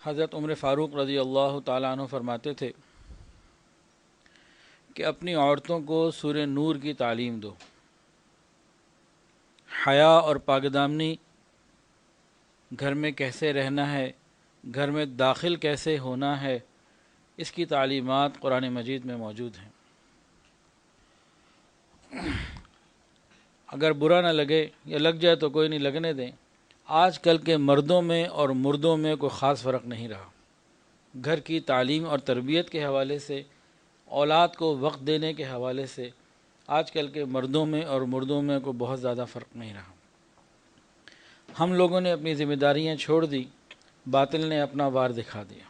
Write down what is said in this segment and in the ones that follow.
حضرت عمر فاروق رضی اللہ تعالیٰ عنہ فرماتے تھے کہ اپنی عورتوں کو سورہ نور کی تعلیم دو، حیا اور پاکدامنی، گھر میں کیسے رہنا ہے، گھر میں داخل کیسے ہونا ہے، اس کی تعلیمات قرآن مجید میں موجود ہیں۔ اگر برا نہ لگے یا لگ جائے تو کوئی نہیں، لگنے دیں۔ آج کل کے مردوں میں اور مردوں میں کوئی خاص فرق نہیں رہا۔ گھر کی تعلیم اور تربیت کے حوالے سے، اولاد کو وقت دینے کے حوالے سے آج کل کے مردوں میں اور مردوں میں کوئی بہت زیادہ فرق نہیں رہا۔ ہم لوگوں نے اپنی ذمہ داریاں چھوڑ دی، باطل نے اپنا وار دکھا دیا۔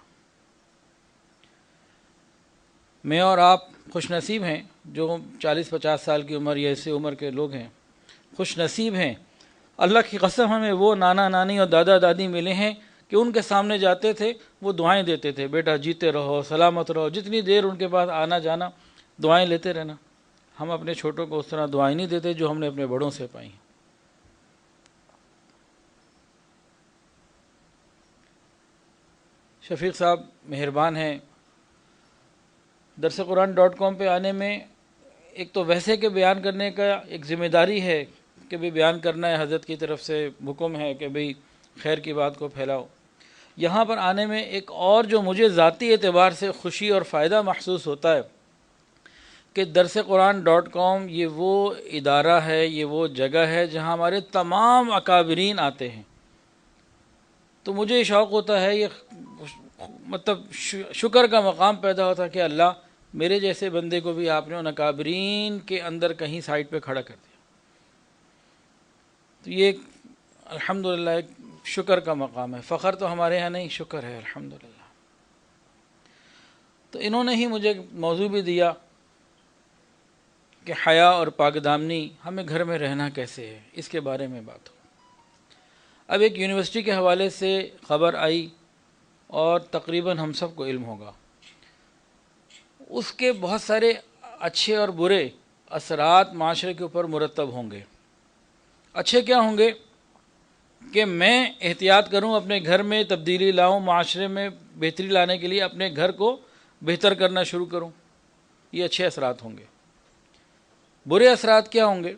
میں اور آپ خوش نصیب ہیں جو 40-50 سال کی عمر یا اس سے عمر کے لوگ ہیں، خوش نصیب ہیں۔ اللہ کی قسم ہمیں وہ نانا نانی اور دادا دادی ملے ہیں کہ ان کے سامنے جاتے تھے، وہ دعائیں دیتے تھے، بیٹا جیتے رہو، سلامت رہو، جتنی دیر ان کے پاس آنا جانا دعائیں لیتے رہنا۔ ہم اپنے چھوٹوں کو اس طرح دعائیں نہیں دیتے جو ہم نے اپنے بڑوں سے پائی ہیں۔ شفیق صاحب مہربان ہیں، درسقرآن.com پہ آنے میں ایک تو ویسے کہ بیان کرنے کا ایک ذمہ داری ہے کہ بھی بیان کرنا ہے، حضرت کی طرف سے حکم ہے کہ بھئی خیر کی بات کو پھیلاؤ۔ یہاں پر آنے میں ایک اور جو مجھے ذاتی اعتبار سے خوشی اور فائدہ محسوس ہوتا ہے کہ درسقرآن.com یہ وہ ادارہ ہے، یہ وہ جگہ ہے جہاں ہمارے تمام اکابرین آتے ہیں۔ تو مجھے شوق ہوتا ہے، یہ مطلب شکر کا مقام پیدا ہوتا ہے کہ اللہ میرے جیسے بندے کو بھی آپ نے ان اکابرین کے اندر کہیں سائٹ پہ کھڑا کر دیا۔ تو یہ الحمدللہ ایک شکر کا مقام ہے، فخر تو ہمارے ہاں نہیں، شکر ہے الحمدللہ۔ تو انہوں نے ہی مجھے موضوع بھی دیا کہ حیا اور پاکدامنی، ہمیں گھر میں رہنا کیسے ہے، اس کے بارے میں بات ہو۔ اب ایک یونیورسٹی کے حوالے سے خبر آئی اور تقریباً ہم سب کو علم ہوگا، اس کے بہت سارے اچھے اور برے اثرات معاشرے کے اوپر مرتب ہوں گے۔ اچھے کیا ہوں گے کہ میں احتیاط کروں، اپنے گھر میں تبدیلی لاؤں، معاشرے میں بہتری لانے کے لیے اپنے گھر کو بہتر کرنا شروع کروں، یہ اچھے اثرات ہوں گے۔ برے اثرات کیا ہوں گے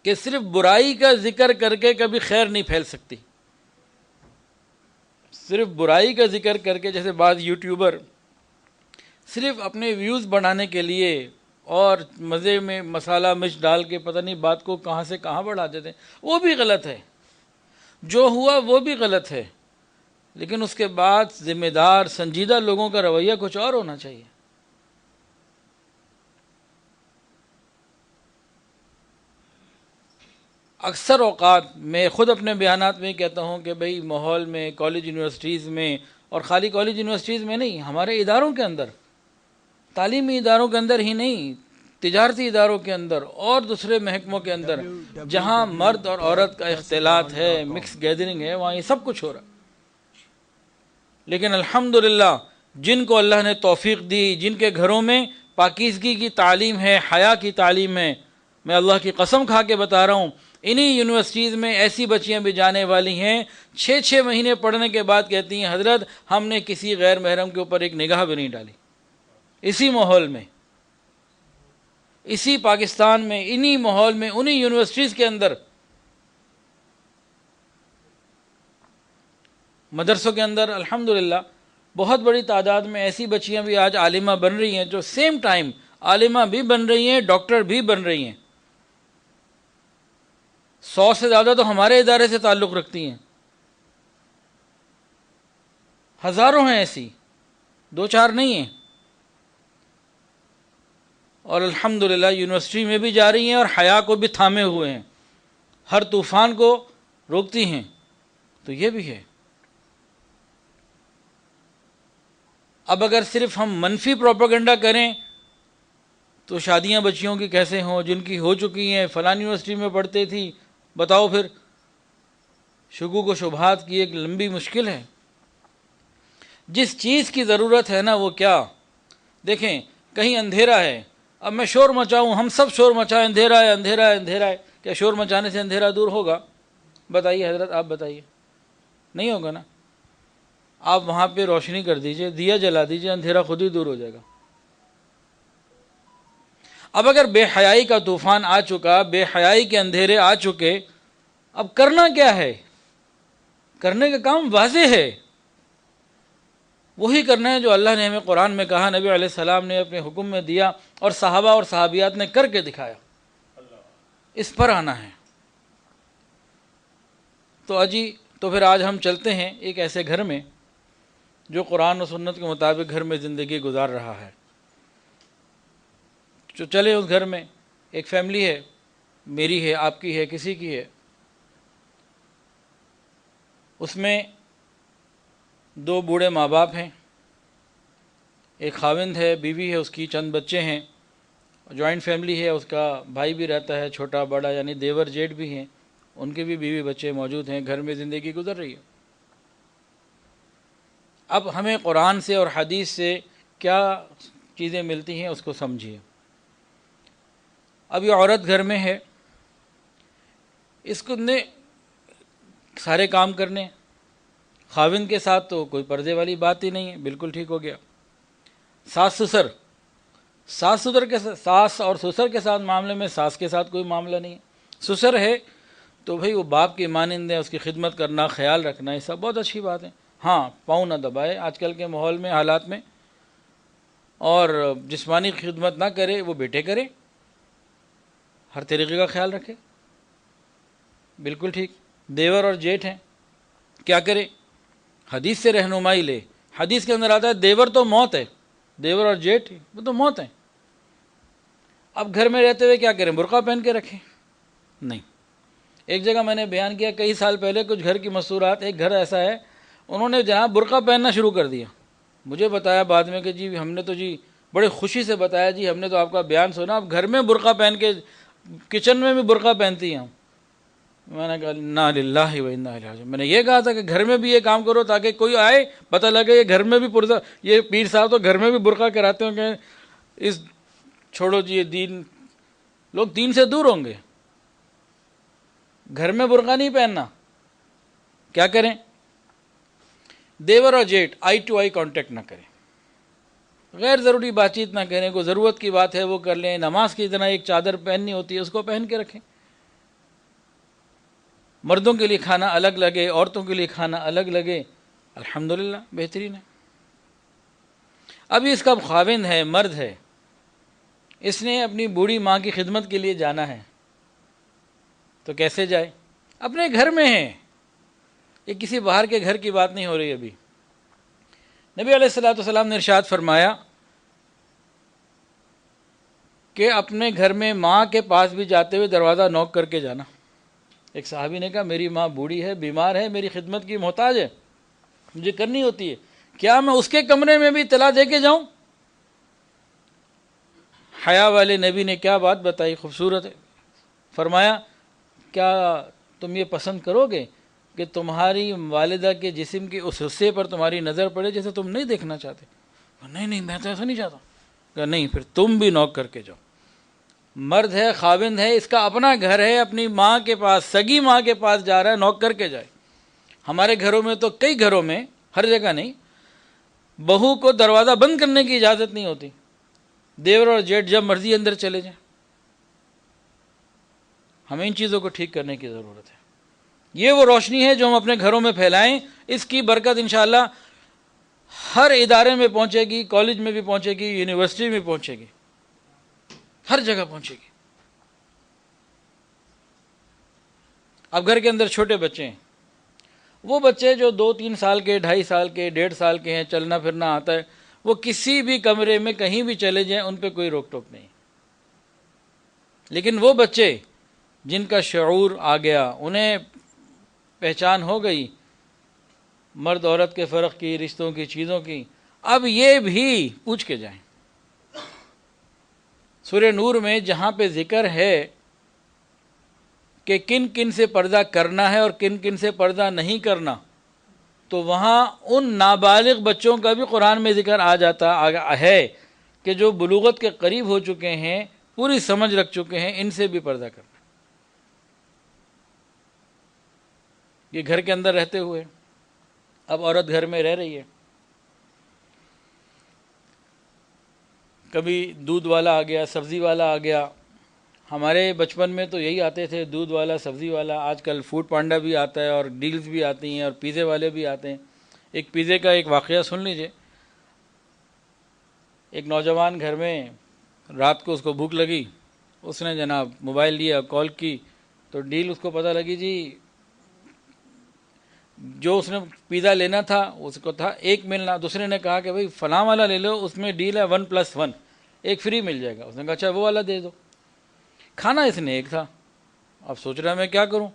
کہ صرف برائی کا ذکر کر کے کبھی خیر نہیں پھیل سکتی۔ صرف برائی کا ذکر کر کے، جیسے بعض یوٹیوبر صرف اپنے ویوز بڑھانے کے لیے اور مزے میں مسالہ مرچ ڈال کے پتہ نہیں بات کو کہاں سے کہاں بڑھا دیتے ہیں، وہ بھی غلط ہے۔ جو ہوا وہ بھی غلط ہے، لیکن اس کے بعد ذمہ دار سنجیدہ لوگوں کا رویہ کچھ اور ہونا چاہیے۔ اکثر اوقات میں خود اپنے بیانات میں کہتا ہوں کہ بھئی ماحول میں، کالج یونیورسٹیز میں، اور خالی کالج یونیورسٹیز میں نہیں، ہمارے اداروں کے اندر، تعلیمی اداروں کے اندر ہی نہیں، تجارتی اداروں کے اندر اور دوسرے محکموں کے اندر جہاں مرد اور عورت کا اختلاط ہے، مکس گیدرنگ ہے، وہاں یہ سب کچھ ہو رہا ہے۔ لیکن الحمدللہ جن کو اللہ نے توفیق دی، جن کے گھروں میں پاکیزگی کی تعلیم ہے، حیا کی تعلیم ہے، میں اللہ کی قسم کھا کے بتا رہا ہوں، انہی یونیورسٹیز میں ایسی بچیاں بھی جانے والی ہیں 6 مہینے پڑھنے کے بعد کہتی ہیں حضرت ہم نے کسی غیر محرم کے اوپر ایک نگاہ بھی نہیں ڈالی۔ اسی ماحول میں، اسی پاکستان میں، انہی ماحول میں، انہی یونیورسٹیز کے اندر، مدرسوں کے اندر الحمدللہ بہت بڑی تعداد میں ایسی بچیاں بھی آج عالمہ بن رہی ہیں جو سیم ٹائم عالمہ بھی بن رہی ہیں، ڈاکٹر بھی بن رہی ہیں۔ 100 سے زیادہ تو ہمارے ادارے سے تعلق رکھتی ہیں، ہزاروں ہیں ایسی، 2-4 نہیں ہیں، اور الحمدللہ یونیورسٹی میں بھی جا رہی ہیں اور حیا کو بھی تھامے ہوئے ہیں، ہر طوفان کو روکتی ہیں۔ تو یہ بھی ہے۔ اب اگر صرف ہم منفی پروپیگنڈا کریں تو شادیاں بچیوں کی کیسے ہوں جن کی ہو چکی ہیں، فلاں یونیورسٹی میں پڑھتے تھی، بتاؤ پھر شکوک و شبہات کی ایک لمبی مشکل ہے۔ جس چیز کی ضرورت ہے نا وہ کیا، دیکھیں کہیں اندھیرا ہے، اب میں شور مچاؤں، ہم سب شور مچائیں اندھیرا ہے اندھیرا ہے اندھیرا ہے، کیا شور مچانے سے اندھیرا دور ہوگا؟ بتائیے حضرت، آپ بتائیے، نہیں ہوگا نا۔ آپ وہاں پہ روشنی کر دیجئے، دیا جلا دیجئے، اندھیرا خود ہی دور ہو جائے گا۔ اب اگر بے حیائی کا طوفان آ چکا، بے حیائی کے اندھیرے آ چکے، اب کرنا کیا ہے؟ کرنے کا کام واضح ہے، وہی کرنا ہے جو اللہ نے ہمیں قرآن میں کہا، نبی علیہ السلام نے اپنے حکم میں دیا، اور صحابہ اور صحابیات نے کر کے دکھایا۔ اس پر آنا ہے۔ تو پھر آج ہم چلتے ہیں ایک ایسے گھر میں جو قرآن و سنت کے مطابق گھر میں زندگی گزار رہا ہے۔ جو چلے اس گھر میں ایک فیملی ہے، میری ہے، آپ کی ہے، کسی کی ہے۔ اس میں 2 بوڑھے ماں باپ ہیں، ایک خاوند ہے، بیوی ہے، اس کی چند بچے ہیں، جوائنٹ فیملی ہے، اس کا بھائی بھی رہتا ہے، چھوٹا بڑا، یعنی دیور جیٹھ بھی ہیں، ان کے بھی بیوی بچے موجود ہیں، گھر میں زندگی گزر رہی ہے۔ اب ہمیں قرآن سے اور حدیث سے کیا چیزیں ملتی ہیں اس کو سمجھیے۔ اب یہ عورت گھر میں ہے، اس کو نے سارے کام کرنے، خاوند کے ساتھ تو کوئی پردے والی بات ہی نہیں ہے، بالکل ٹھیک ہو گیا۔ ساس اور سسر کے ساتھ معاملے میں ساس کے ساتھ کوئی معاملہ نہیں ہے۔ سسر ہے تو بھئی وہ باپ کی مانند ہے، اس کی خدمت کرنا، خیال رکھنا، یہ سب بہت اچھی بات ہے۔ ہاں، پاؤں نہ دبائے آج کل کے ماحول میں، حالات میں، اور جسمانی خدمت نہ کرے، وہ بیٹے کرے، ہر طریقے کا خیال رکھے، بالکل ٹھیک۔ دیور اور جیٹھ ہیں، کیا کرے؟ حدیث سے رہنمائی لے۔ حدیث کے اندر آتا ہے دیور تو موت ہے، دیور اور جیٹھ وہ تو موت ہیں۔ اب گھر میں رہتے ہوئے کیا کریں؟ برقع پہن کے رکھیں؟ نہیں۔ ایک جگہ میں نے بیان کیا کئی سال پہلے، کچھ گھر کی مستورات، ایک گھر ایسا ہے انہوں نے جناب برقع پہننا شروع کر دیا۔ مجھے بتایا بعد میں کہ جی ہم نے تو جی بڑے خوشی سے بتایا، جی ہم نے تو آپ کا بیان سنا، اب گھر میں برقع پہن کے، کچن میں بھی برقع پہنتی ہیں۔ میں نے کہا انا للہ و انا الیہ راجعون۔ میں نے یہ کہا تھا کہ گھر میں بھی یہ کام کرو تاکہ کوئی آئے پتہ لگے یہ گھر میں بھی پردہ، یہ پیر صاحب تو گھر میں بھی برقع کراتے ہوں، کہ اس چھوڑو جی، یہ دین، لوگ دین سے دور ہوں گے۔ گھر میں برقع نہیں پہننا، کیا کریں؟ دیور اور جیٹھ آئی ٹو آئی کانٹیکٹ نہ کریں، غیر ضروری بات چیت نہ کریں، کوئی ضرورت کی بات ہے وہ کر لیں، نماز کی اتنا ایک چادر پہننی ہوتی ہے اس کو پہن کے رکھیں۔ مردوں کے لیے کھانا الگ لگے، عورتوں کے لیے کھانا الگ لگے، الحمدللہ بہترین ہے۔ ابھی اس کا خاوند ہے، مرد ہے، اس نے اپنی بوڑھی ماں کی خدمت کے لیے جانا ہے، تو کیسے جائے؟ اپنے گھر میں ہے، یہ کسی باہر کے گھر کی بات نہیں ہو رہی۔ ابھی نبی علیہ الصلوۃ والسلام نے ارشاد فرمایا کہ اپنے گھر میں ماں کے پاس بھی جاتے ہوئے دروازہ نوک کر کے جانا۔ ایک صحابی نے کہا میری ماں بوڑھی ہے، بیمار ہے، میری خدمت کی محتاج ہے، مجھے کرنی ہوتی ہے، کیا میں اس کے کمرے میں بھی اطلاع دے کے جاؤں؟ حیا والے نبی نے کیا بات بتائی، خوبصورت ہے۔ فرمایا کیا تم یہ پسند کرو گے کہ تمہاری والدہ کے جسم کے اس حصے پر تمہاری نظر پڑے جسے تم نہیں دیکھنا چاہتے؟ نہیں میں تو ایسا نہیں چاہتا۔ کہ نہیں، پھر تم بھی نوک کر کے جاؤ۔ مرد ہے، خاوند ہے، اس کا اپنا گھر ہے، اپنی ماں کے پاس، سگی ماں کے پاس جا رہا ہے، نوک کر کے جائے۔ ہمارے گھروں میں تو، کئی گھروں میں، ہر جگہ نہیں، بہو کو دروازہ بند کرنے کی اجازت نہیں ہوتی، دیور اور جیٹھ جب مرضی اندر چلے جائیں۔ ہمیں ان چیزوں کو ٹھیک کرنے کی ضرورت ہے۔ یہ وہ روشنی ہے جو ہم اپنے گھروں میں پھیلائیں، اس کی برکت انشاءاللہ ہر ادارے میں پہنچے گی، کالج میں بھی پہنچے گی، یونیورسٹی میں پہنچے گی، ہر جگہ پہنچے گی۔ اب گھر کے اندر چھوٹے بچے ہیں، وہ بچے جو 2-3 سال کے، 2.5 سال کے، 1.5 سال کے ہیں، چلنا پھرنا آتا ہے، وہ کسی بھی کمرے میں کہیں بھی چلے جائیں، ان پہ کوئی روک ٹوک نہیں۔ لیکن وہ بچے جن کا شعور آ گیا، انہیں پہچان ہو گئی مرد عورت کے فرق کی، رشتوں کی، چیزوں کی، اب یہ بھی پوچھ کے جائیں۔ سورہ نور میں جہاں پہ ذکر ہے کہ کن کن سے پردہ کرنا ہے اور کن کن سے پردہ نہیں کرنا، تو وہاں ان نابالغ بچوں کا بھی قرآن میں ذکر آ جاتا ہے کہ جو بلوغت کے قریب ہو چکے ہیں، پوری سمجھ رکھ چکے ہیں، ان سے بھی پردہ کرنا۔ یہ گھر کے اندر رہتے ہوئے اب عورت گھر میں رہ رہی ہے، کبھی دودھ والا آ گیا، سبزی والا آ گیا. ہمارے بچپن میں تو یہی آتے تھے، دودھ والا، سبزی والا. آج کل فوڈ پانڈا بھی آتا ہے اور ڈیلز بھی آتی ہیں اور پیزے والے بھی آتے ہیں. ایک پیزے کا ایک واقعہ سن لیجئے. ایک نوجوان گھر میں رات کو اس کو بھوک لگی، اس نے جناب موبائل لیا، کال کی تو ڈیل اس کو پتہ لگی جی جو اس نے پیزا لینا تھا اس کو تھا 1 ملنا. دوسرے نے کہا کہ بھائی فلاں والا لے لو، اس میں ڈیل ہے 1+1 ایک فری مل جائے گا. اس نے کہا اچھا وہ والا دے دو. کھانا اس نے ایک تھا. اب سوچ رہا میں کیا کروں،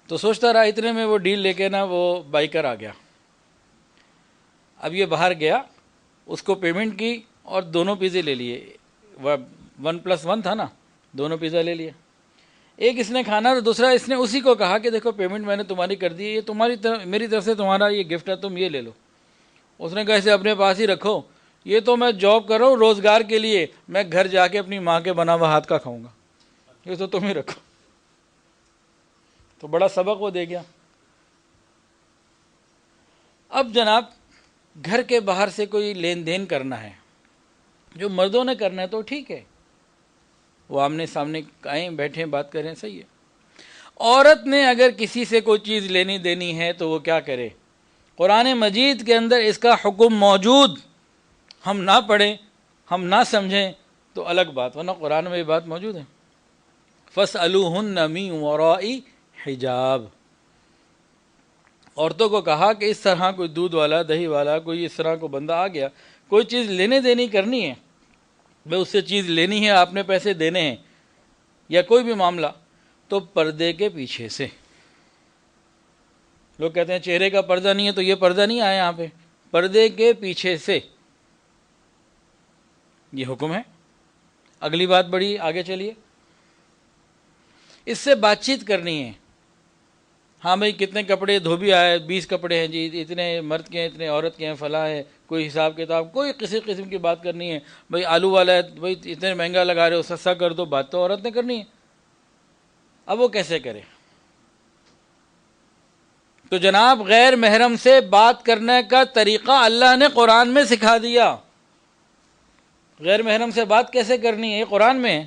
تو سوچتا رہا. اتنے میں وہ ڈیل لے کے نا وہ بائکر آ گیا. اب یہ باہر گیا، اس کو پیمنٹ کی اور دونوں پیزے لے لیے. 1+1 تھا نا، دونوں پیزا لے لیے. ایک اس نے کھانا تو دوسرا اس نے اسی کو کہا کہ دیکھو پیمنٹ میں نے تمہاری کر دی ہے، یہ تمہاری طرف میری طرف سے تمہارا یہ گفٹ ہے، تم یہ لے لو. اس نے کہا اسے اپنے پاس ہی رکھو، یہ تو میں جاب کر رہا ہوں روزگار کے لیے، میں گھر جا کے اپنی ماں کے بنا ہوا ہاتھ کا کھاؤں گا، یہ تو تم ہی رکھو. تو بڑا سبق وہ دے گیا. اب جناب گھر کے باہر سے کوئی لین دین کرنا ہے، جو مردوں نے کرنا ہے تو ٹھیک ہے، وہ آمنے سامنے آئیں بیٹھیں بات کریں، صحیح ہے. عورت نے اگر کسی سے کوئی چیز لینی دینی ہے تو وہ کیا کرے؟ قرآن مجید کے اندر اس کا حکم موجود، ہم نہ پڑھیں، ہم نہ سمجھیں تو الگ بات، ورنہ قرآن میں یہ بات موجود ہے. فَاسْأَلُوهُنَّ مِنْ وَرَاءِ حجاب. عورتوں کو کہا کہ اس طرح کوئی دودھ والا، دہی والا، کوئی اس طرح کو بندہ آ گیا، کوئی چیز لینے دینی کرنی ہے، بھائی اس سے چیز لینی ہے، آپ نے پیسے دینے ہیں یا کوئی بھی معاملہ، تو پردے کے پیچھے سے. لوگ کہتے ہیں چہرے کا پردہ نہیں ہے، تو یہ پردہ نہیں آیا یہاں پہ، پردے کے پیچھے سے یہ حکم ہے. اگلی بات بڑی آگے چلیے. اس سے بات چیت کرنی ہے. ہاں بھائی کتنے کپڑے دھوبی آئے، 20 کپڑے ہیں جی، اتنے مرد کے ہیں، اتنے عورت کے ہیں، فلاں ہے، کوئی حساب کتاب، کوئی کسی قسم کی بات کرنی ہے. بھائی آلو والا ہے، بھائی اتنے مہنگا لگا رہے ہو، سستا کر دو، بات تو عورت نے کرنی ہے. اب وہ کیسے کرے؟ تو جناب غیر محرم سے بات کرنے کا طریقہ اللہ نے قرآن میں سکھا دیا. غیر محرم سے بات کیسے کرنی ہے یہ قرآن میں ہے.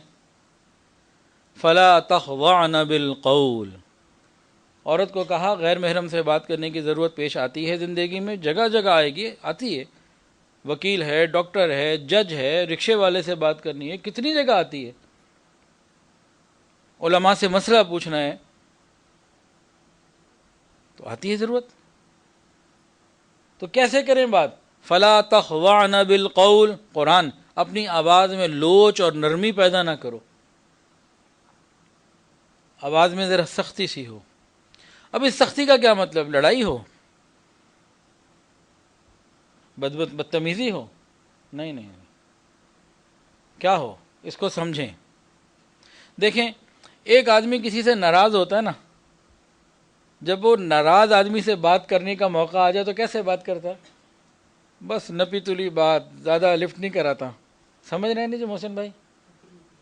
فلا تخضعن بالقول. عورت کو کہا غیر محرم سے بات کرنے کی ضرورت پیش آتی ہے زندگی میں، جگہ جگہ آئے گی، آتی ہے. وکیل ہے، ڈاکٹر ہے، جج ہے، رکشے والے سے بات کرنی ہے، کتنی جگہ آتی ہے. علماء سے مسئلہ پوچھنا ہے تو آتی ہے ضرورت. تو کیسے کریں بات؟ فلا تخضعن بالقول. قرآن اپنی آواز میں لوچ اور نرمی پیدا نہ کرو، آواز میں ذرا سختی سی ہو. اب اس سختی کا کیا مطلب؟ لڑائی ہو، بدتمیزی ہو؟ نہیں نہیں، کیا ہو اس کو سمجھیں. دیکھیں ایک آدمی کسی سے ناراض ہوتا ہے نا، جب وہ ناراض آدمی سے بات کرنے کا موقع آ جائے تو کیسے بات کرتا ہے؟ بس نپی تلی بات، زیادہ لفٹ نہیں کراتا. سمجھ رہے ہیں نہیں جو محسن بھائی؟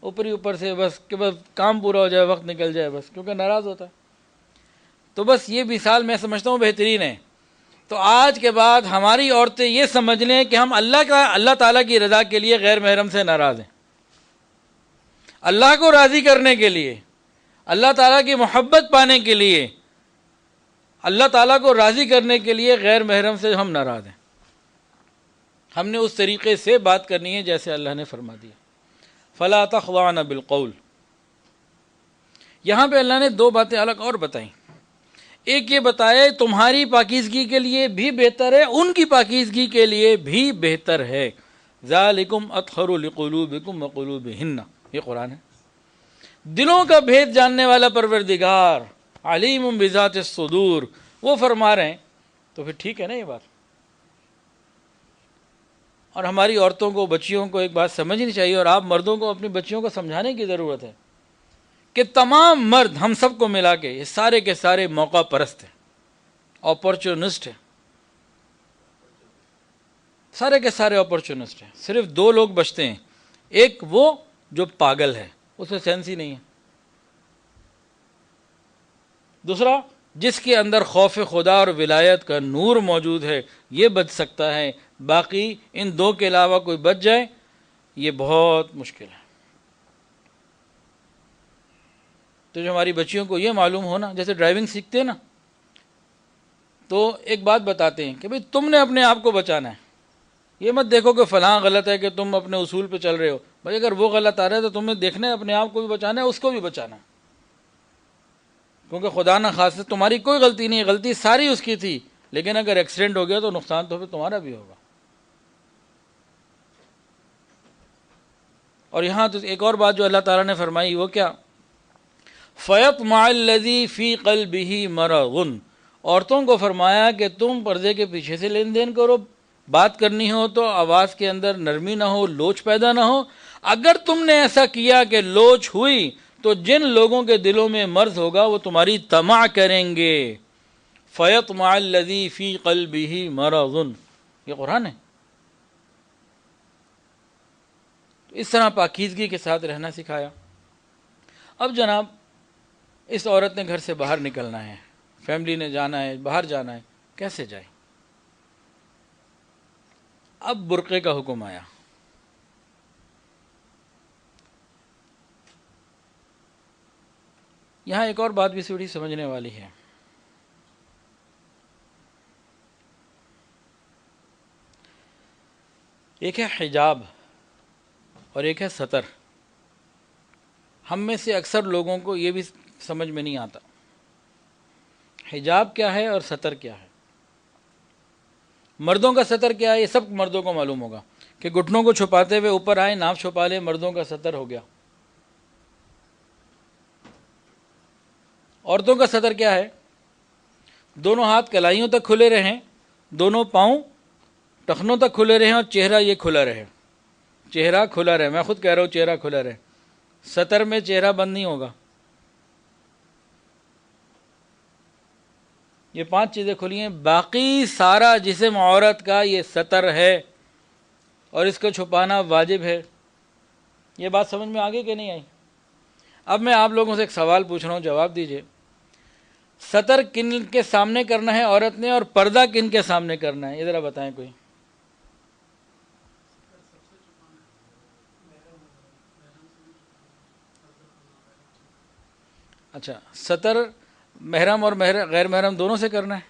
اوپری اوپر سے بس کہ بس کام پورا ہو جائے، وقت نکل جائے، بس کیونکہ ناراض ہوتا ہے. تو بس یہ مثال میں سمجھتا ہوں بہترین ہے. تو آج کے بعد ہماری عورتیں یہ سمجھ لیں کہ ہم اللہ تعالیٰ کی رضا کے لیے غیر محرم سے ناراض ہیں، اللہ کو راضی کرنے کے لیے، اللہ تعالیٰ کی محبت پانے کے لیے، اللہ تعالیٰ کو راضی کرنے کے لیے غیر محرم سے ہم ناراض ہیں. ہم نے اس طریقے سے بات کرنی ہے جیسے اللہ نے فرما دیا. فلا تخضعن بالقول. یہاں پہ اللہ نے 2 باتیں الگ اور بتائیں. ایک یہ بتائے تمہاری پاکیزگی کے لیے بھی بہتر ہے، ان کی پاکیزگی کے لیے بھی بہتر ہے. ذالکم اطہر لقلوبکم وقلوبہن. یہ قرآن ہے. دلوں کا بھید جاننے والا پروردگار، علیم بذات الصدور، وہ فرما رہے ہیں. تو پھر ٹھیک ہے نا یہ بات. اور ہماری عورتوں کو، بچیوں کو ایک بات سمجھنی چاہیے، اور آپ مردوں کو اپنی بچیوں کو سمجھانے کی ضرورت ہے کہ تمام مرد ہم سب کو ملا کے یہ سارے کے سارے موقع پرست ہیں، اپرچونسٹ ہیں، سارے کے سارے اپرچونسٹ ہیں. صرف 2 لوگ بچتے ہیں. ایک وہ جو پاگل ہے، اس میں سینس ہی نہیں ہے. دوسرا جس کے اندر خوف خدا اور ولایت کا نور موجود ہے یہ بچ سکتا ہے، باقی ان دو کے علاوہ کوئی بچ جائے یہ بہت مشکل ہے۔ تو جو ہماری بچیوں کو یہ معلوم ہونا، جیسے ڈرائیونگ سیکھتے ہیں نا، تو ایک بات بتاتے ہیں کہ بھئی تم نے اپنے آپ کو بچانا ہے، یہ مت دیکھو کہ فلاں غلط ہے کہ تم اپنے اصول پہ چل رہے ہو، بھائی اگر وہ غلط آ رہا ہے تو تمہیں دیکھنا ہے اپنے آپ کو بھی بچانا ہے، اس کو بھی بچانا ہے، کیونکہ خدا نہ خواستہ تمہاری کوئی غلطی نہیں، غلطی ساری اس کی تھی، لیکن اگر ایکسیڈنٹ ہو گیا تو نقصان تو پھر تمہارا بھی ہوگا۔ اور یہاں تو ایک اور بات جو اللہ تعالیٰ نے فرمائی وہ کیا، فَيَطْمَعَ الَّذِي فِي قَلْبِهِ مَرَضٌ، عورتوں کو فرمایا کہ تم پردے کے پیچھے سے لین دین کرو، بات کرنی ہو تو آواز کے اندر نرمی نہ ہو، لوچ پیدا نہ ہو، اگر تم نے ایسا کیا کہ لوچ ہوئی تو جن لوگوں کے دلوں میں مرض ہوگا وہ تمہاری طمع کریں گے۔ فَيَطْمَعَ الَّذِي فِي قَلْبِهِ مَرَضٌ، یہ قرآن ہے۔ تو اس طرح پاکیزگی کے ساتھ رہنا سکھایا۔ اب جناب اس عورت نے گھر سے باہر نکلنا ہے، فیملی نے جانا ہے، باہر جانا ہے، کیسے جائے؟ اب برقعے کا حکم آیا۔ یہاں ایک اور بات بھی تھوڑی سمجھنے والی ہے۔ ایک ہے حجاب اور ایک ہے ستر۔ ہم میں سے اکثر لوگوں کو یہ بھی سمجھ میں نہیں آتا حجاب کیا ہے اور ستر کیا ہے۔ مردوں کا ستر کیا ہے یہ سب مردوں کو معلوم ہوگا کہ گھٹنوں کو چھپاتے ہوئے اوپر آئے، ناف چھپا لے، مردوں کا ستر ہو گیا۔ عورتوں کا ستر کیا ہے؟ دونوں ہاتھ کلائیوں تک کھلے رہیں، دونوں پاؤں ٹخنوں تک کھلے رہیں اور چہرہ یہ کھلا رہے، چہرہ کھلا رہے، میں خود کہہ رہا ہوں چہرہ کھلا رہے، ستر میں چہرہ بند نہیں ہوگا۔ یہ 5 چیزیں کھلی ہیں، باقی سارا جسم عورت کا یہ ستر ہے اور اس کو چھپانا واجب ہے۔ یہ بات سمجھ میں آگے کہ نہیں آئی؟ اب میں آپ لوگوں سے ایک سوال پوچھ رہا ہوں، جواب دیجئے۔ ستر کن کے سامنے کرنا ہے عورت نے اور پردہ کن کے سامنے کرنا ہے؟ یہ ذرا بتائیں کوئی۔ اچھا، ستر محرم اور غیر محرم دونوں سے کرنا ہے؟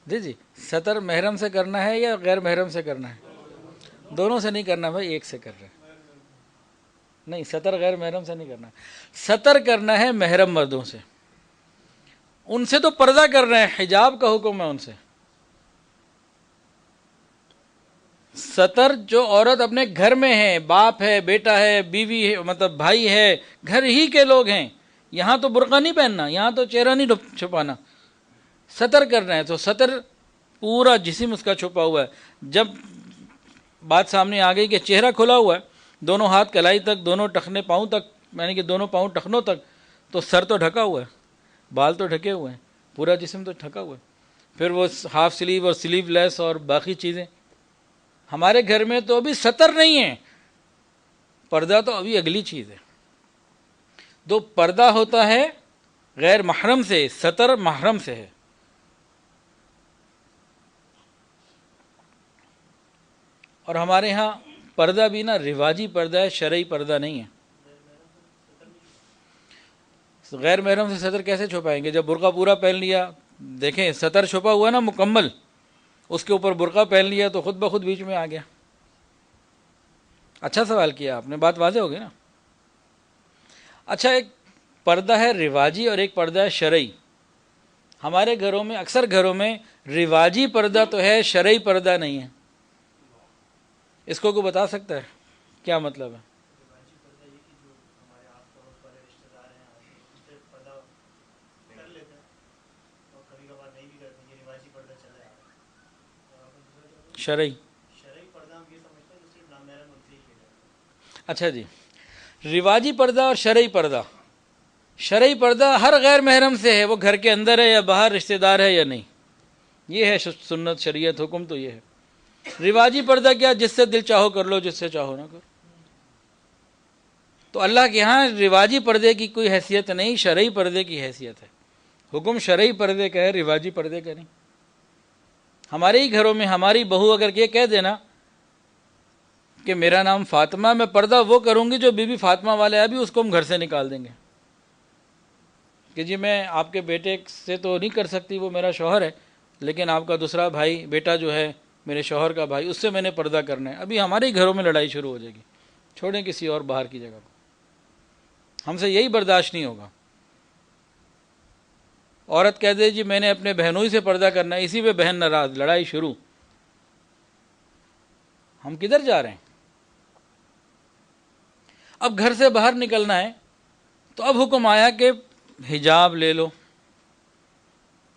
جی ستر محرم سے کرنا ہے یا غیر محرم سے کرنا ہے؟ دونوں سے نہیں کرنا بھائی، ایک سے کر رہے ہیں۔ نہیں، ستر غیر محرم سے نہیں کرنا، ستر کرنا ہے محرم مردوں سے، ان سے تو پردہ کر رہے ہیں، حجاب کا حکم ہے ان سے۔ ستر جو عورت اپنے گھر میں ہے، باپ ہے، بیٹا ہے، بیوی ہے، مطلب بھائی ہے، گھر ہی کے لوگ ہیں، یہاں تو برقع نہیں پہننا، یہاں تو چہرہ نہیں چھپانا، ستر کرنا ہے۔ تو ستر پورا جسم اس کا چھپا ہوا ہے۔ جب بات سامنے آ گئی کہ چہرہ کھلا ہوا ہے، دونوں ہاتھ کلائی تک، دونوں ٹخنے پاؤں تک، یعنی کہ دونوں پاؤں ٹخنوں تک، تو سر تو ڈھکا ہوا ہے، بال تو ڈھکے ہوئے ہیں، پورا جسم تو ڈھکا ہوا ہے، پھر وہ ہاف سلیو اور سلیو لیس اور باقی چیزیں۔ ہمارے گھر میں تو ابھی ستر نہیں ہے، پردہ تو ابھی اگلی چیز ہے۔ دو پردہ ہوتا ہے غیر محرم سے، ستر محرم سے ہے۔ اور ہمارے ہاں پردہ بھی نا رواجی پردہ ہے، شرعی پردہ نہیں ہے۔ غیر محرم سے ستر کیسے چھپائیں گے؟ جب برقع پورا پہن لیا، دیکھیں ستر چھپا ہوا نا مکمل، اس کے اوپر برقع پہن لیا تو خود بخود بیچ میں آ گیا۔ اچھا سوال کیا آپ نے، بات واضح ہو گئی نا۔ اچھا، ایک پردہ ہے رواجی اور ایک پردہ ہے شرعی۔ ہمارے گھروں میں، اکثر گھروں میں رواجی پردہ تو ہے، شرعی پردہ نہیں ہے۔ اس کو کوئی بتا سکتا ہے کیا مطلب ہے؟ شرعی، اچھا جی، رواجی پردہ اور شرعی پردہ۔ شرعی پردہ ہر غیر محرم سے ہے، وہ گھر کے اندر ہے یا باہر، رشتہ دار ہے یا نہیں، یہ ہے سنت، شریعت، حکم تو یہ ہے۔ رواجی پردہ کیا؟ جس سے دل چاہو کر لو، جس سے چاہو نہ کرو۔ تو اللہ کے ہاں رواجی پردے کی کوئی حیثیت نہیں، شرعی پردے کی حیثیت ہے۔ حکم شرعی پردے کا ہے، رواجی پردے کا نہیں۔ ہمارے ہی گھروں میں ہماری بہو اگر یہ کہہ دینا کہ میرا نام فاطمہ، میں پردہ وہ کروں گی جو بی بی فاطمہ والا ہے، ابھی اس کو ہم گھر سے نکال دیں گے کہ جی میں آپ کے بیٹے سے تو نہیں کر سکتی، وہ میرا شوہر ہے، لیکن آپ کا دوسرا بھائی بیٹا جو ہے میرے شوہر کا بھائی، اس سے میں نے پردہ کرنا ہے۔ ابھی ہمارے ہی گھروں میں لڑائی شروع ہو جائے گی، چھوڑیں کسی اور باہر کی جگہ کو، ہم سے یہی برداشت نہیں ہوگا۔ عورت کہہ دے جی میں نے اپنے بہنوئی سے پردہ کرنا ہے، اسی پہ بہن ناراض، لڑائی شروع۔ ہم کدھر جا رہے ہیں؟ اب گھر سے باہر نکلنا ہے تو اب حکم آیا کہ حجاب لے لو،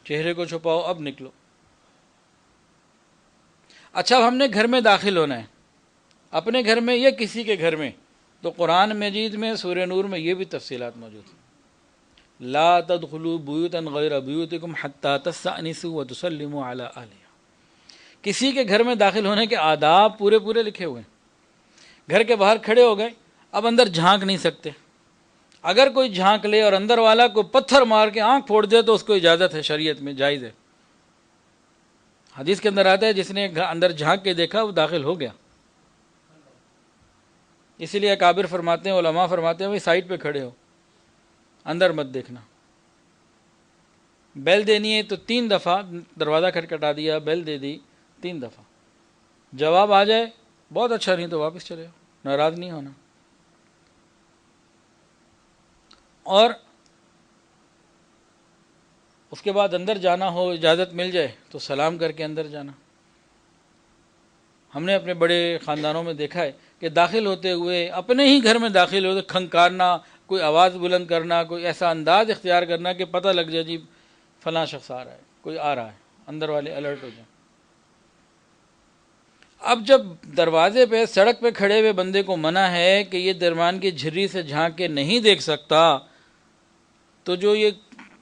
چہرے کو چھپاؤ، اب نکلو۔ اچھا اب ہم نے گھر میں داخل ہونا ہے، اپنے گھر میں یا کسی کے گھر میں، تو قرآن مجید میں سورہ نور میں یہ بھی تفصیلات موجود ہیں۔ لا تدخلوا بیوتا غیر بیوتکم حتی تستأنسوا وتسلموا علی اہلہا۔ کسی کے گھر میں داخل ہونے کے آداب پورے پورے لکھے ہوئے ہیں۔ گھر کے باہر کھڑے ہو گئے، اب اندر جھانک نہیں سکتے۔ اگر کوئی جھانک لے اور اندر والا کو پتھر مار کے آنکھ پھوڑ دے تو اس کو اجازت ہے، شریعت میں جائز ہے۔ حدیث کے اندر آتا ہے جس نے اندر جھانک کے دیکھا وہ داخل ہو گیا۔ اسی لیے اکابر فرماتے ہیں، علماء فرماتے ہیں، سائڈ پہ کھڑے ہو، اندر مت دیکھنا۔ بیل دینی ہے تو 3 دفعہ دروازہ کھٹکھٹا دیا، بیل دے دی 3 دفعہ، جواب آ جائے بہت اچھا، نہیں تو واپس چلے جاؤ، ناراض نہیں ہونا۔ اور اس کے بعد اندر جانا ہو، اجازت مل جائے تو سلام کر کے اندر جانا۔ ہم نے اپنے بڑے خاندانوں میں دیکھا ہے کہ داخل ہوتے ہوئے اپنے ہی گھر میں داخل ہوتے کھنکارنا، کوئی آواز بلند کرنا، کوئی ایسا انداز اختیار کرنا کہ پتہ لگ جائے جی فلاں شخص آ رہا ہے، کوئی آ رہا ہے، اندر والے الرٹ ہو جائیں۔ اب جب دروازے پہ سڑک پہ کھڑے ہوئے بندے کو منع ہے کہ یہ درمیان کی جھری سے جھانک کے نہیں دیکھ سکتا، تو جو یہ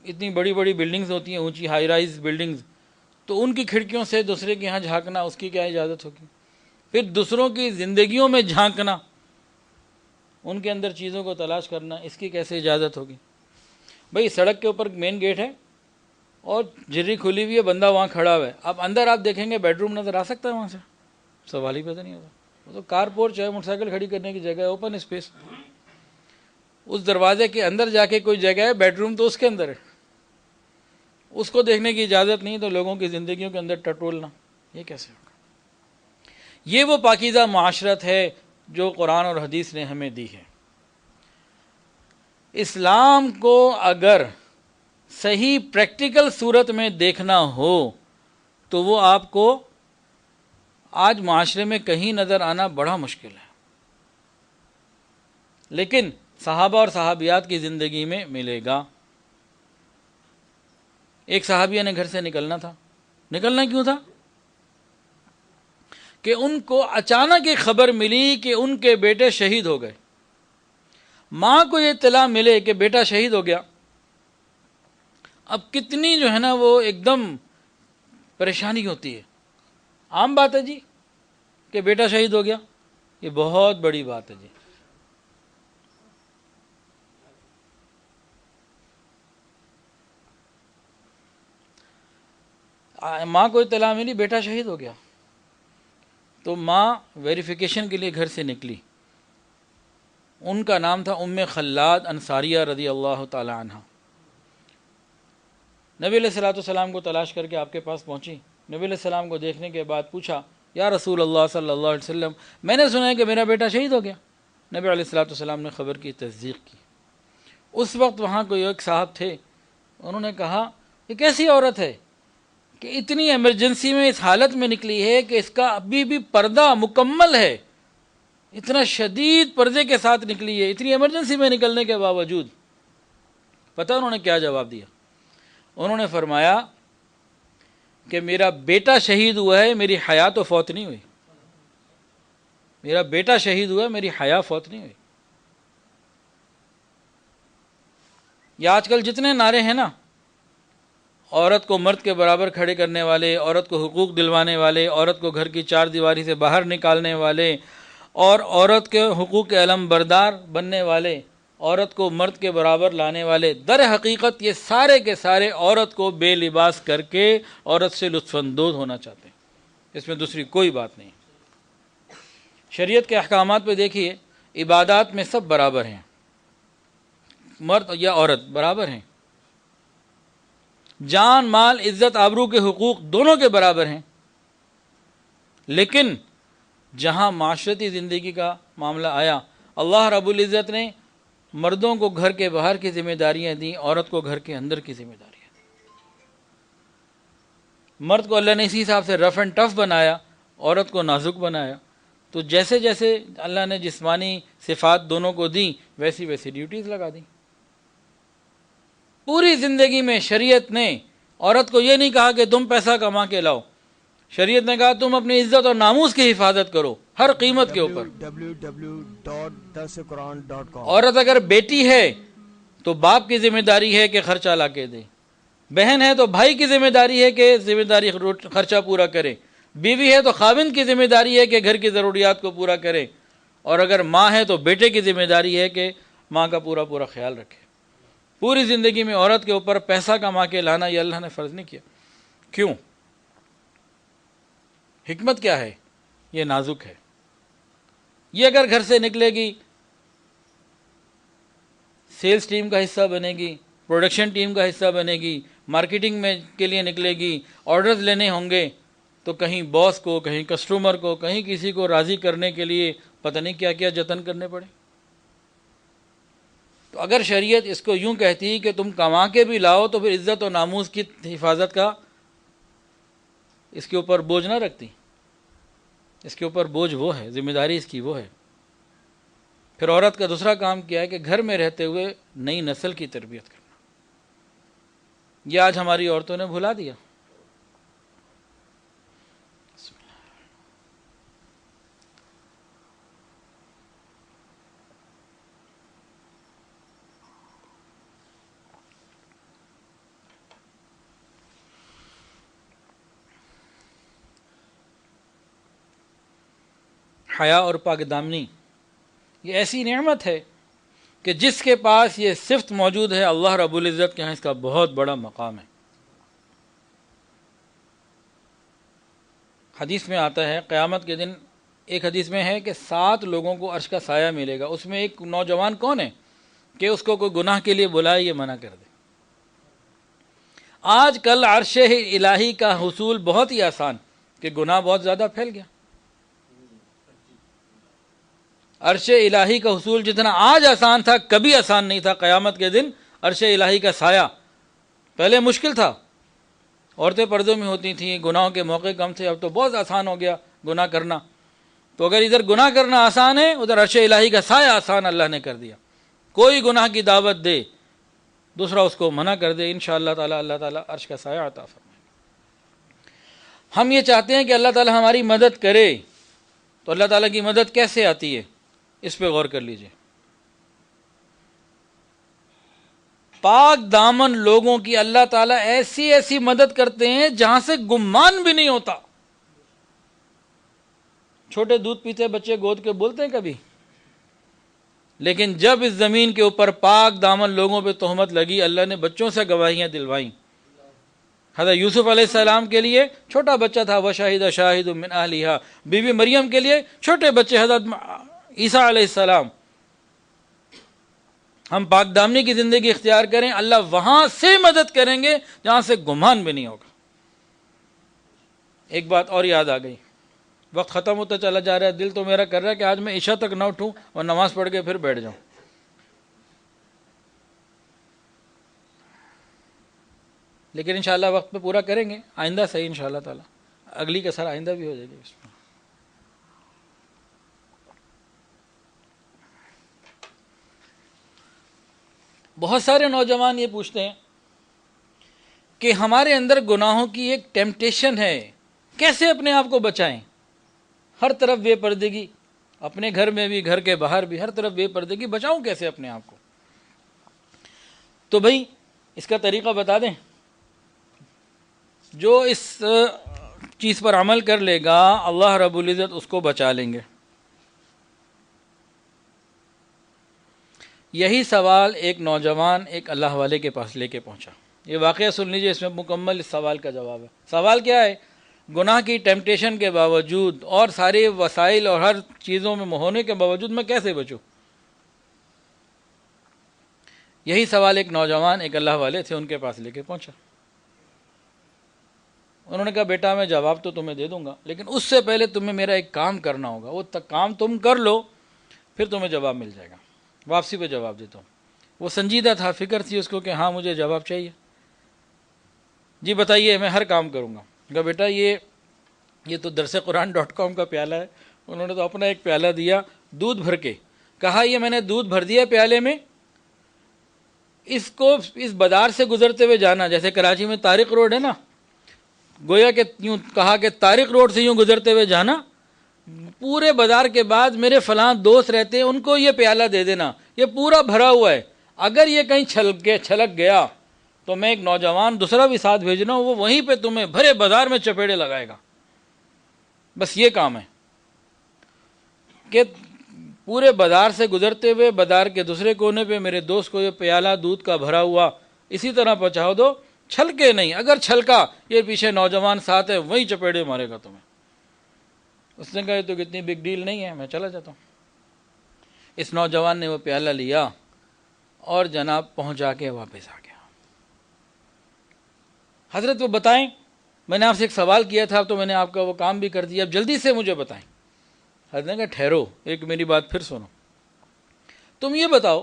اتنی بڑی بڑی بلڈنگز ہوتی ہیں، اونچی ہائی رائز بلڈنگز، تو ان کی کھڑکیوں سے دوسرے کے یہاں جھانکنا، اس کی کیا اجازت ہوگی؟ پھر دوسروں کی زندگیوں میں جھانکنا، ان کے اندر چیزوں کو تلاش کرنا، اس کی کیسے اجازت ہوگی؟ بھئی سڑک کے اوپر مین گیٹ ہے اور جھری کھلی ہوئی ہے، بندہ وہاں کھڑا ہوا ہے، اب اندر آپ دیکھیں گے بیڈ روم نظر آ سکتا ہے وہاں سے؟ سوال ہی پیدا نہیں ہوگا۔ وہ تو کار پورچ ہے، موٹر سائیکل کھڑی کرنے کی جگہ ہے، اوپن اسپیس۔ اس دروازے کے اندر جا کے کوئی جگہ ہے، بیڈ روم تو اس کے اندر ہے، اس کو دیکھنے کی اجازت نہیں، تو لوگوں کی زندگیوں کے اندر ٹٹولنا، یہ کیسے ہوگا؟ یہ وہ پاکیزہ معاشرت ہے جو قرآن اور حدیث نے ہمیں دی ہے۔ اسلام کو اگر صحیح پریکٹیکل صورت میں دیکھنا ہو تو وہ آپ کو آج معاشرے میں کہیں نظر آنا بڑا مشکل ہے، لیکن صحابہ اور صحابیات کی زندگی میں ملے گا۔ ایک صحابیہ نے گھر سے نکلنا تھا، نکلنا کیوں تھا؟ کہ ان کو اچانک ایک خبر ملی کہ ان کے بیٹے شہید ہو گئے۔ ماں کو یہ اطلاع ملے کہ بیٹا شہید ہو گیا، اب کتنی جو ہے نا وہ ایک دم پریشانی ہوتی ہے۔ عام بات ہے جی کہ بیٹا شہید ہو گیا، یہ بہت بڑی بات ہے جی۔ ماں کو اطلاع ملی بیٹا شہید ہو گیا، تو ماں ویریفیکیشن کے لیے گھر سے نکلی۔ ان کا نام تھا ام خلاد انصاریہ رضی اللہ تعالی عنہ۔ نبی علیہ الصلوۃ والسلام کو تلاش کر کے آپ کے پاس پہنچی۔ نبی علیہ السلام کو دیکھنے کے بعد پوچھا، یا رسول اللہ صلی اللہ علیہ وسلم، میں نے سنا ہے کہ میرا بیٹا شہید ہو گیا۔ نبی علیہ الصلوۃ والسلام نے خبر کی تصدیق کی۔ اس وقت وہاں کوئی ایک صاحب تھے، انہوں نے کہا یہ کیسی عورت ہے کہ اتنی ایمرجنسی میں اس حالت میں نکلی ہے کہ اس کا ابھی بھی پردہ مکمل ہے، اتنا شدید پردے کے ساتھ نکلی ہے، اتنی ایمرجنسی میں نکلنے کے باوجود۔ پتہ انہوں نے کیا جواب دیا؟ انہوں نے فرمایا کہ میرا بیٹا شہید ہوا ہے، میری حیا تو فوت نہیں ہوئی۔ میرا بیٹا شہید ہوا ہے، میری حیا فوت نہیں ہوئی۔ یہ آج کل جتنے نعرے ہیں نا، عورت کو مرد کے برابر کھڑے کرنے والے، عورت کو حقوق دلوانے والے، عورت کو گھر کی چار دیواری سے باہر نکالنے والے، اور عورت کے حقوق کے علم بردار بننے والے، عورت کو مرد کے برابر لانے والے، در حقیقت یہ سارے کے سارے عورت کو بے لباس کر کے عورت سے لطف اندوز ہونا چاہتے ہیں. اس میں دوسری کوئی بات نہیں. شریعت کے احکامات پہ دیکھیے، عبادات میں سب برابر ہیں، مرد یا عورت برابر ہیں، جان مال عزت آبرو کے حقوق دونوں کے برابر ہیں. لیکن جہاں معاشرتی زندگی کا معاملہ آیا، اللہ رب العزت نے مردوں کو گھر کے باہر کی ذمہ داریاں دیں، عورت کو گھر کے اندر کی ذمہ داریاں دیں. مرد کو اللہ نے اسی حساب سے رف اینڈ ٹف بنایا، عورت کو نازک بنایا. تو جیسے جیسے اللہ نے جسمانی صفات دونوں کو دیں، ویسی ویسی ڈیوٹیز لگا دیں. پوری زندگی میں شریعت نے عورت کو یہ نہیں کہا کہ تم پیسہ کما کے لاؤ، شریعت نے کہا تم اپنی عزت اور ناموس کی حفاظت کرو ہر قیمت کے اوپر. عورت اگر بیٹی ہے تو باپ کی ذمہ داری ہے کہ خرچہ لا کے دے، بہن ہے تو بھائی کی ذمہ داری ہے کہ ذمہ داری خرچہ پورا کرے، بیوی ہے تو خاوند کی ذمہ داری ہے کہ گھر کی ضروریات کو پورا کرے، اور اگر ماں ہے تو بیٹے کی ذمہ داری ہے کہ ماں کا پورا پورا خیال رکھے. پوری زندگی میں عورت کے اوپر پیسہ کما کے لانا یہ اللہ نے فرض نہیں کیا. کیوں؟ حکمت کیا ہے؟ یہ نازک ہے. یہ اگر گھر سے نکلے گی، سیلز ٹیم کا حصہ بنے گی، پروڈکشن ٹیم کا حصہ بنے گی، مارکیٹنگ میں کے لیے نکلے گی، آرڈرز لینے ہوں گے، تو کہیں باس کو، کہیں کسٹمر کو، کہیں کسی کو راضی کرنے کے لیے پتہ نہیں کیا کیا جتن کرنے پڑے. تو اگر شریعت اس کو یوں کہتی کہ تم کما کے بھی لاؤ تو پھر عزت و ناموس کی حفاظت کا اس کے اوپر بوجھ نہ رکھتی. اس کے اوپر بوجھ وہ ہے، ذمہ داری اس کی وہ ہے. پھر عورت کا دوسرا کام کیا ہے کہ گھر میں رہتے ہوئے نئی نسل کی تربیت کرنا. یہ آج ہماری عورتوں نے بھلا دیا. حیا اور پاک دامنی یہ ایسی نعمت ہے کہ جس کے پاس یہ صفت موجود ہے، اللہ رب العزت کے ہاں اس کا بہت بڑا مقام ہے. حدیث میں آتا ہے قیامت کے دن، ایک حدیث میں ہے کہ 7 لوگوں کو عرش کا سایہ ملے گا. اس میں ایک نوجوان کون ہے کہ اس کو کوئی گناہ کے لیے بلائے یہ منع کر دے. آج کل عرش الہی کا حصول بہت ہی آسان، کہ گناہ بہت زیادہ پھیل گیا. عرش الہی کا حصول جتنا آج آسان تھا کبھی آسان نہیں تھا. قیامت کے دن عرش الہی کا سایہ پہلے مشکل تھا، عورتیں پردوں میں ہوتی تھیں، گناہوں کے موقع کم تھے، اب تو بہت آسان ہو گیا گناہ کرنا. تو اگر ادھر گناہ کرنا آسان ہے، ادھر عرش الہی کا سایہ آسان اللہ نے کر دیا. کوئی گناہ کی دعوت دے، دوسرا اس کو منع کر دے، انشاءاللہ تعالی اللہ تعالیٰ عرش کا سایہ عطا فرمائے. ہم یہ چاہتے ہیں کہ اللہ تعالیٰ ہماری مدد کرے، تو اللہ تعالیٰ کی مدد کیسے آتی ہے اس پہ غور کر لیجئے. پاک دامن لوگوں کی اللہ تعالیٰ ایسی ایسی مدد کرتے ہیں جہاں سے گمان بھی نہیں ہوتا. چھوٹے دودھ پیتے بچے گود کے بولتے ہیں کبھی، لیکن جب اس زمین کے اوپر پاک دامن لوگوں پہ تہمت لگی، اللہ نے بچوں سے گواہیاں دلوائیں. حضرت یوسف علیہ السلام کے لیے چھوٹا بچہ تھا، وَشَهِدَ شَاهِدٌ مِّنْ أَهْلِهَا. بی بی مریم کے لیے چھوٹے بچے حضرت عیسیٰ علیہ السلام. ہم پاک دامنی کی زندگی اختیار کریں، اللہ وہاں سے مدد کریں گے جہاں سے گمان بھی نہیں ہوگا. ایک بات اور یاد آ گئی، وقت ختم ہوتا چلا جا رہا ہے، دل تو میرا کر رہا ہے کہ آج میں عشاء تک نہ اٹھوں اور نماز پڑھ کے پھر بیٹھ جاؤں. لیکن انشاءاللہ وقت پہ پورا کریں گے، آئندہ صحیح انشاءاللہ تعالی، اگلی کسر آئندہ بھی ہو جائے گی. بہت سارے نوجوان یہ پوچھتے ہیں کہ ہمارے اندر گناہوں کی ایک ٹیمپٹیشن ہے، کیسے اپنے آپ کو بچائیں؟ ہر طرف بے پردگی، اپنے گھر میں بھی گھر کے باہر بھی ہر طرف بے پردگی، بچاؤں کیسے اپنے آپ کو؟ تو بھائی اس کا طریقہ بتا دیں. جو اس چیز پر عمل کر لے گا اللہ رب العزت اس کو بچا لیں گے۔ یہی سوال ایک نوجوان ایک اللہ والے کے پاس لے کے پہنچا۔ یہ واقعہ سن لیجئے، اس میں مکمل اس سوال کا جواب ہے۔ سوال کیا ہے؟ گناہ کی ٹیمپٹیشن کے باوجود اور سارے وسائل اور ہر چیزوں میں ہونے کے باوجود میں کیسے بچوں؟ یہی سوال ایک نوجوان ایک اللہ والے تھے ان کے پاس لے کے پہنچا۔ انہوں نے کہا بیٹا میں جواب تو تمہیں دے دوں گا، لیکن اس سے پہلے تمہیں میرا ایک کام کرنا ہوگا، وہ کام تم کر لو پھر تمہیں جواب مل جائے گا، واپسی پہ جواب دیتا ہوں۔ وہ سنجیدہ تھا، فکر تھی اس کو کہ ہاں مجھے جواب چاہیے۔ جی بتائیے، میں ہر کام کروں گا۔ کہا بیٹا یہ تو درسقرآن.com کا پیالہ ہے۔ انہوں نے تو اپنا ایک پیالہ دیا دودھ بھر کے، کہا یہ میں نے دودھ بھر دیا پیالے میں، اس کو اس بازار سے گزرتے ہوئے جانا، جیسے کراچی میں طارق روڈ ہے نا، گویا کہ یوں کہا کہ طارق روڈ سے یوں گزرتے ہوئے جانا، پورے بازار کے بعد میرے فلاں دوست رہتے ہیں ان کو یہ پیالہ دے دینا، یہ پورا بھرا ہوا ہے، اگر یہ کہیں چھلک گیا تو میں ایک نوجوان دوسرا بھی ساتھ بھیجنا، وہ وہیں پہ تمہیں بھرے بازار میں چپیڑے لگائے گا۔ بس یہ کام ہے کہ پورے بازار سے گزرتے ہوئے بازار کے دوسرے کونے پہ میرے دوست کو یہ پیالہ دودھ کا بھرا ہوا اسی طرح پہنچاؤ دو، چھلکے نہیں، اگر چھلکا یہ پیچھے نوجوان ساتھ ہے وہیں چپیڑے مارے گا تمہیں۔ اس نے کہا یہ تو کتنی بگ ڈیل نہیں ہے، میں چلا جاتا ہوں۔ اس نوجوان نے وہ پیالہ لیا اور جناب پہنچا کے واپس آ گیا۔ حضرت وہ بتائیں، میں نے آپ سے ایک سوال کیا تھا، اب تو میں نے آپ کا وہ کام بھی کر دیا، اب جلدی سے مجھے بتائیں۔ حضرت نے کہا ٹھہرو، ایک میری بات پھر سنو، تم یہ بتاؤ،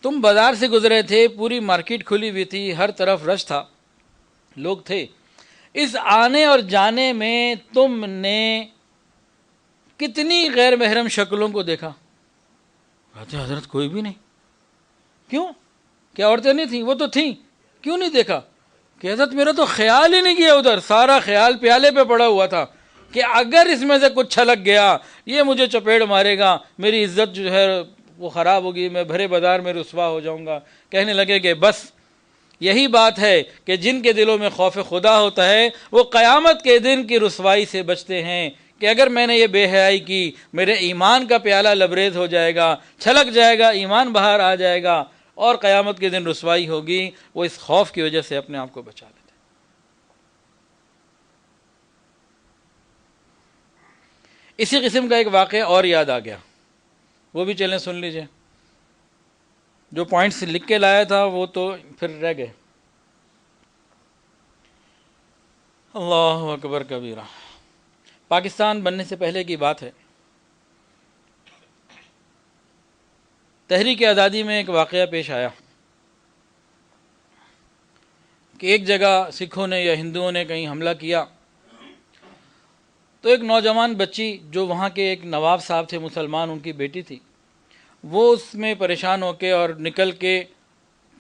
تم بازار سے گزرے تھے، پوری مارکیٹ کھلی ہوئی تھی، ہر طرف رش تھا، لوگ تھے، اس آنے اور جانے میں تم نے کتنی غیر محرم شکلوں کو دیکھا؟ کہتے حضرت کوئی بھی نہیں۔ کیوں؟ کیا عورتیں نہیں تھیں؟ وہ تو تھیں، کیوں نہیں دیکھا؟ کہ حضرت میرا تو خیال ہی نہیں کیا، ادھر سارا خیال پیالے پہ پڑا ہوا تھا کہ اگر اس میں سے کچھ چھلک گیا یہ مجھے چپیڑ مارے گا، میری عزت جو ہے وہ خراب ہوگی، میں بھرے بازار میں رسوا ہو جاؤں گا۔ کہنے لگے کہ بس یہی بات ہے کہ جن کے دلوں میں خوف خدا ہوتا ہے وہ قیامت کے دن کی رسوائی سے بچتے ہیں، کہ اگر میں نے یہ بے حیائی کی میرے ایمان کا پیالہ لبریز ہو جائے گا، چھلک جائے گا، ایمان باہر آ جائے گا اور قیامت کے دن رسوائی ہوگی۔ وہ اس خوف کی وجہ سے اپنے آپ کو بچا لیتے۔ اسی قسم کا ایک واقعہ اور یاد آ گیا، وہ بھی چلیں سن لیجئے۔ جو پوائنٹس لکھ کے لایا تھا وہ تو پھر رہ گئے۔ اللہ اکبر کبیرہ۔ پاکستان بننے سے پہلے کی بات ہے، تحریک آزادی میں ایک واقعہ پیش آیا کہ ایک جگہ سکھوں نے یا ہندوؤں نے کہیں حملہ کیا، تو ایک نوجوان بچی جو وہاں کے ایک نواب صاحب تھے مسلمان، ان کی بیٹی تھی، وہ اس میں پریشان ہو کے اور نکل کے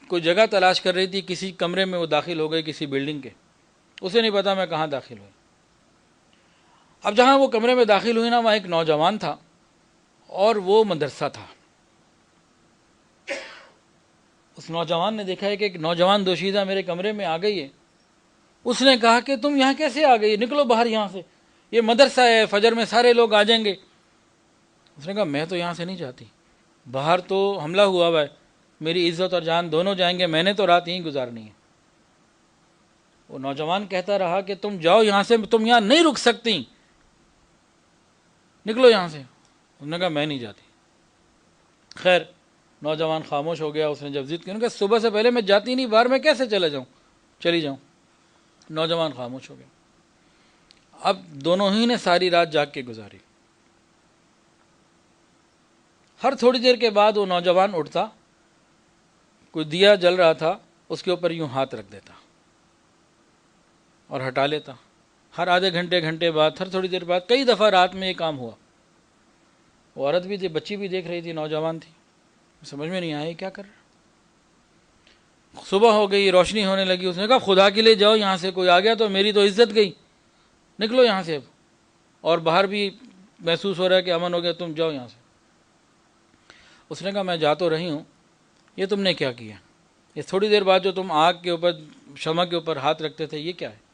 کوئی جگہ تلاش کر رہی تھی، کسی کمرے میں وہ داخل ہو گئی کسی بلڈنگ کے، اسے نہیں پتا میں کہاں داخل ہوئی۔ اب جہاں وہ کمرے میں داخل ہوئی نا، وہاں ایک نوجوان تھا اور وہ مدرسہ تھا۔ اس نوجوان نے دیکھا ہے کہ ایک نوجوان دوشیزہ میرے کمرے میں آ گئی ہے۔ اس نے کہا کہ تم یہاں کیسے آ گئی، نکلو باہر یہاں سے، یہ مدرسہ ہے، فجر میں سارے لوگ آ جائیں گے۔ اس نے کہا میں تو یہاں سے نہیں جاتی، باہر تو حملہ ہوا ہے، میری عزت اور جان دونوں جائیں گے، میں نے تو رات یہیں گزارنی ہے۔ وہ نوجوان کہتا رہا کہ تم جاؤ یہاں سے، تم یہاں نہیں رک سکتی، نکلو یہاں سے۔ انہوں نے کہا میں نہیں جاتی۔ خیر نوجوان خاموش ہو گیا۔ اس نے جب ضد کی، انہوں نے کہا صبح سے پہلے میں جاتی نہیں باہر، میں کیسے چلی جاؤں۔ نوجوان خاموش ہو گیا۔ اب دونوں ہی نے ساری رات جاگ کے گزاری۔ ہر تھوڑی دیر کے بعد وہ نوجوان اٹھتا، کوئی دیا جل رہا تھا اس کے اوپر یوں ہاتھ رکھ دیتا اور ہٹا لیتا۔ ہر آدھے گھنٹے بعد، ہر تھوڑی دیر بعد، کئی دفعہ رات میں یہ کام ہوا۔ وہ عورت بھی تھی، بچی بھی دیکھ رہی تھی، نوجوان تھی، سمجھ میں نہیں آیا کیا کر رہا۔ صبح ہو گئی، روشنی ہونے لگی، اس نے کہا خدا کے لیے جاؤ یہاں سے، کوئی آ گیا تو میری تو عزت گئی، نکلو یہاں سے اب، اور باہر بھی محسوس ہو رہا ہے کہ امن ہو گیا، تم جاؤ یہاں سے۔ اس نے کہا میں جا تو رہی ہوں، یہ تم نے کیا کیا؟ یہ تھوڑی دیر بعد جو تم آگ کے اوپر، شمع کے اوپر ہاتھ رکھتے تھے، یہ کیا ہے؟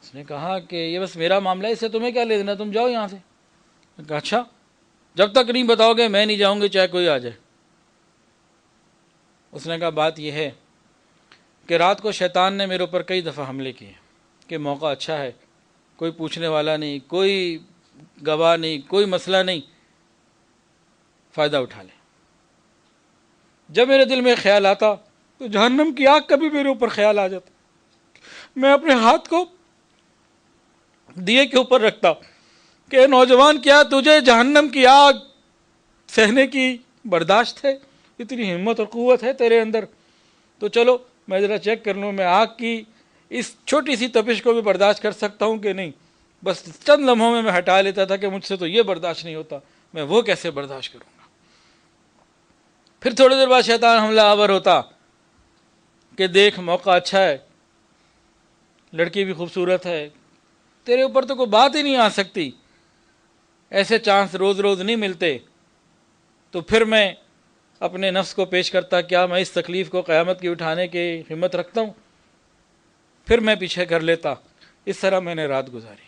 اس نے کہا کہ یہ بس میرا معاملہ ہے، اس سے تمہیں کیا لے دینا، تم جاؤ یہاں سے۔ میں نے کہا اچھا، جب تک نہیں بتاؤ گے میں نہیں جاؤں گی چاہے کوئی آ جائے۔ اس نے کہا بات یہ ہے کہ رات کو شیطان نے میرے اوپر کئی دفعہ حملے کیے کہ موقع اچھا ہے، کوئی پوچھنے والا نہیں، کوئی گواہ نہیں، کوئی مسئلہ نہیں، فائدہ اٹھا لیں۔ جب میرے دل میں خیال آتا تو جہنم کی آگ کا بھی میرے اوپر خیال آ جاتا، میں اپنے ہاتھ کو دیے کے اوپر رکھتا کہ اے نوجوان، کیا تجھے جہنم کی آگ سہنے کی برداشت ہے؟ اتنی ہمت اور قوت ہے تیرے اندر؟ تو چلو میں ذرا چیک کر لوں میں آگ کی اس چھوٹی سی تپش کو بھی برداشت کر سکتا ہوں کہ نہیں۔ بس چند لمحوں میں ہٹا لیتا تھا کہ مجھ سے تو یہ برداشت نہیں ہوتا، میں وہ کیسے برداشت کروں گا۔ پھر تھوڑی دیر بعد شیطان حملہ آور ہوتا کہ دیکھ موقع اچھا ہے، لڑکی بھی خوبصورت ہے، تیرے اوپر تو کوئی بات ہی نہیں آ سکتی، ایسے چانس روز روز نہیں ملتے۔ تو پھر میں اپنے نفس کو پیش کرتا، کیا میں اس تکلیف کو قیامت کی اٹھانے کی ہمت رکھتا ہوں؟ پھر میں پیچھے کر لیتا۔ اس طرح میں نے رات گزاری۔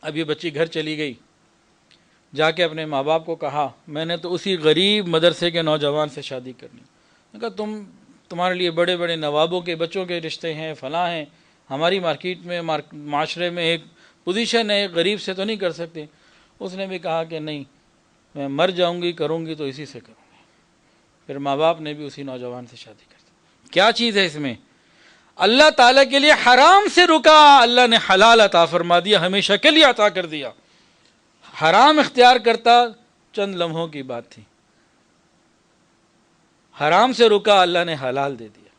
اب یہ بچی گھر چلی گئی، جا کے اپنے ماں باپ کو کہا میں نے تو اسی غریب مدرسے کے نوجوان سے شادی کرنی۔ میں کہا تمہارے لیے بڑے بڑے نوابوں کے بچوں کے رشتے ہیں، فلاں ہیں، ہماری مارکیٹ میں معاشرے میں ایک پوزیشن ہے، ایک غریب سے تو نہیں کر سکتے۔ اس نے بھی کہا کہ نہیں، میں مر جاؤں گی کروں گی تو اسی سے کروں گی۔ پھر ماں باپ نے بھی اسی نوجوان سے شادی کر دی۔ کیا چیز ہے اس میں؟ اللہ تعالیٰ کے لیے حرام سے رکا، اللہ نے حلال عطا فرما دیا، ہمیشہ کے لیے عطا کر دیا۔ حرام اختیار کرتا چند لمحوں کی بات تھی، حرام سے رکا اللہ نے حلال دے دیا۔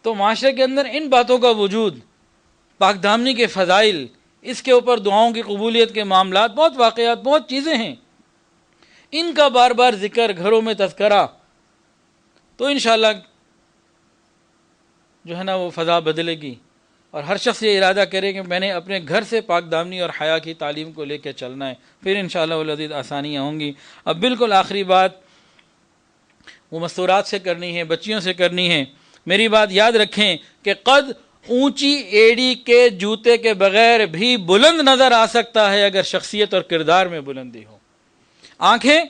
تو معاشرے کے اندر ان باتوں کا وجود، پاک دامنی کے فضائل، اس کے اوپر دعاؤں کی قبولیت کے معاملات، بہت واقعات، بہت چیزیں ہیں، ان کا بار بار ذکر، گھروں میں تذکرہ، تو انشاءاللہ جو ہے نا وہ فضا بدلے گی، اور ہر شخص یہ ارادہ کرے کہ میں نے اپنے گھر سے پاک دامنی اور حیا کی تعلیم کو لے کے چلنا ہے، پھر انشاءاللہ والعزیز آسانیاں ہوں گی۔ اب بالکل آخری بات وہ مستورات سے کرنی ہے، بچیوں سے کرنی ہے۔ میری بات یاد رکھیں کہ قد اونچی ایڑی کے جوتے کے بغیر بھی بلند نظر آ سکتا ہے اگر شخصیت اور کردار میں بلندی ہو۔ آنکھیں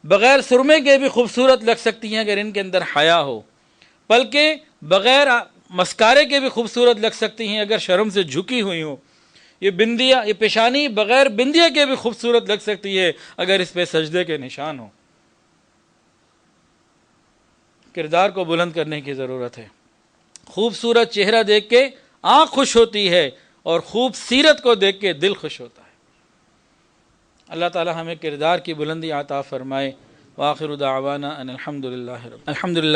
بغیر سرمے کے بھی خوبصورت لگ سکتی ہیں اگر ان کے اندر حیا ہو، بلکہ بغیر مسکارے کے بھی خوبصورت لگ سکتی ہیں اگر شرم سے جھکی ہوئی ہوں۔ یہ بندیا، یہ پیشانی بغیر بندیا کے بھی خوبصورت لگ سکتی ہے اگر اس پہ سجدے کے نشان ہوں۔ کردار کو بلند کرنے کی ضرورت ہے۔ خوبصورت چہرہ دیکھ کے آنکھ خوش ہوتی ہے اور خوب سیرت کو دیکھ کے دل خوش ہوتا ہے۔ اللہ تعالی ہمیں کردار کی بلندی عطا فرمائے۔ وآخر دعوانا ان الحمدللہ